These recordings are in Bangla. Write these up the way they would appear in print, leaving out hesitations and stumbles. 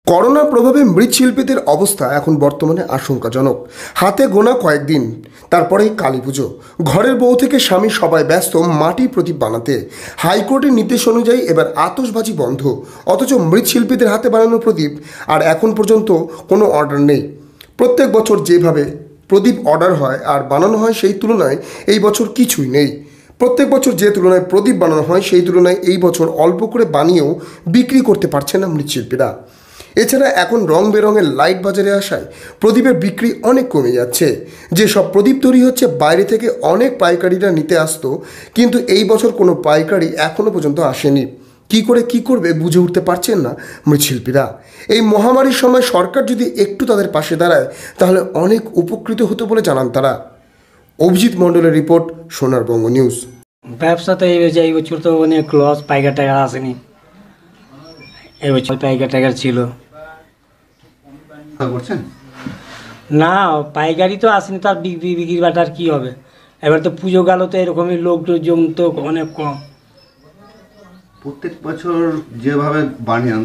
করোনার প্রভাবে মৃৎশিল্পীদের অবস্থা এখন বর্তমানে আশঙ্কাজনক। হাতে গোনা কয়েকদিন, তারপরেই কালী পুজো। ঘরের বউ থেকে স্বামী সবাই ব্যস্ত মাটির প্রদীপ বানাতে। হাইকোর্টের নির্দেশ অনুযায়ী এবার আতশবাজি বন্ধ, অথচ মৃৎশিল্পীদের হাতে বানানো প্রদীপ আর এখন পর্যন্ত কোনো অর্ডার নেই। প্রত্যেক বছর যেভাবে প্রদীপ অর্ডার হয় আর বানানো হয় সেই তুলনায় এই বছর কিছুই নেই। প্রত্যেক বছর যে তুলনায় প্রদীপ বানানো হয় সেই তুলনায় এই বছর অল্প করে বানিয়েও বিক্রি করতে পারছে না মৃৎশিল্পীরা। এছাড়া এখন রং বেরঙের লাইট বাজারে আসায় প্রদীপের বিক্রি অনেক কমে যাচ্ছে। যেসব প্রদীপ তৈরি হচ্ছে বাইরে থেকে অনেক পাইকারিরা নিতে আসতো, কিন্তু এই বছর কোনো পাইকারি এখনও পর্যন্ত আসেনি। কি করবে বুঝে উঠতে পারছেন না মৃৎশিল্পীরা। এই মহামারীর সময় সরকার যদি একটু তাদের পাশে দাঁড়ায় তাহলে অনেক উপকৃত হতো বলে জানান তারা। অভিজিৎ মণ্ডলের রিপোর্ট, সোনারবঙ্গ নিউজ। ব্যবসা তো এই বছর তো অনেক লস, পাইকার টাইকার আসেনি। এই বছর পাইকার টাইকার ছিল না, পাইকারি তো আসেনি, তার বিক্রি বাটার কি হবে। এবার তো পুজো গেল, তো এরকমই লোকজন তো অনেক কম। প্রত্যেক বছর যেভাবে বানান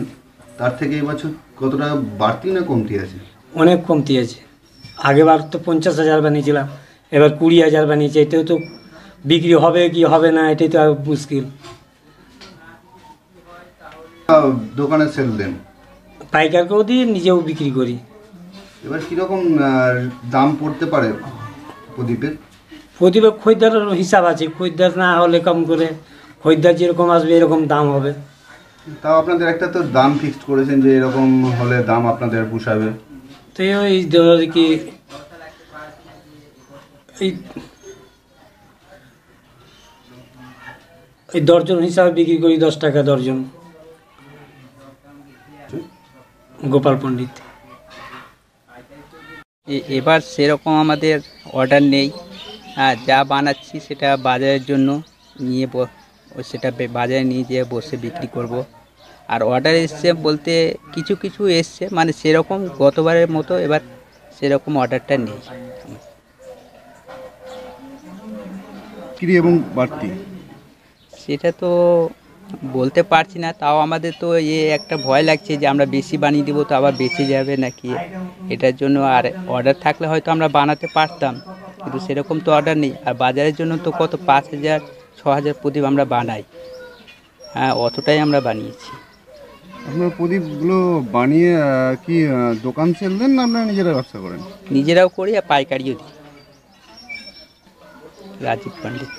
তার থেকে এই বছর কতটা বাড়তি না কমতি আছে? অনেক কমতি আছে। আগেবার তো 50,000 বানিয়েছিলাম, এবার 20,000 বানিয়েছে। এতেও তো বিক্রি হবে কি হবে না, এটাই তো মুশকিল। দোকানে সেল দেন? পাইকারকেও দিই, নিজেও বিক্রি করি। এবার কীরকম দাম পড়তে পারে প্রদীপের? প্রদীপের খরিদ্দারের হিসাব আছে, খরিদ্দার না হলে কম করে, খরিদ্দার যেরকম আসবে এরকম দাম হবে। তাও আপনাদের একটা তো দাম ফিক্সড করেছেন যে এরকম হলে দাম আপনাদের পোষাবে। তো ওই ধর কি এই দর্জন হিসাবে বিক্রি করি, 10 টাকা দর্জন। গোপাল পণ্ডিত। এবার সেরকম আমাদের অর্ডার নেই। যা বানাচ্ছি সেটা বাজারের জন্য নিয়ে সেটা বাজারে নিয়ে যেয়ে বসে বিক্রি করব। আর অর্ডার এসছে বলতে কিছু কিছু এসছে, মানে সেরকম গতবারের মতো এবার সেরকম অর্ডারটা নেই। বিক্রি এবং বাড়তি সেটা তো বলতে পারছি না। তাও আমাদের তো একটা ভয় লাগছে যে আমরা বেশি বানিয়ে দেবো তো আবার বেঁচে যাবে নাকি, এটার জন্য। আর অর্ডার থাকলে হয়তো আমরা বানাতে পারতাম, কিন্তু সেরকম তো অর্ডার নেই। আর বাজারের জন্য তো কত 5,000 6,000 প্রদীপ আমরা বানাই। অতটাই আমরা বানিয়েছি। আপনার প্রদীপগুলো বানিয়ে কি দোকান সেল দেন না আপনারা নিজেরা ব্যবসা করেন? নিজেরাও করি আর পাইকারিও দিই। রাজীব পণ্ডিত।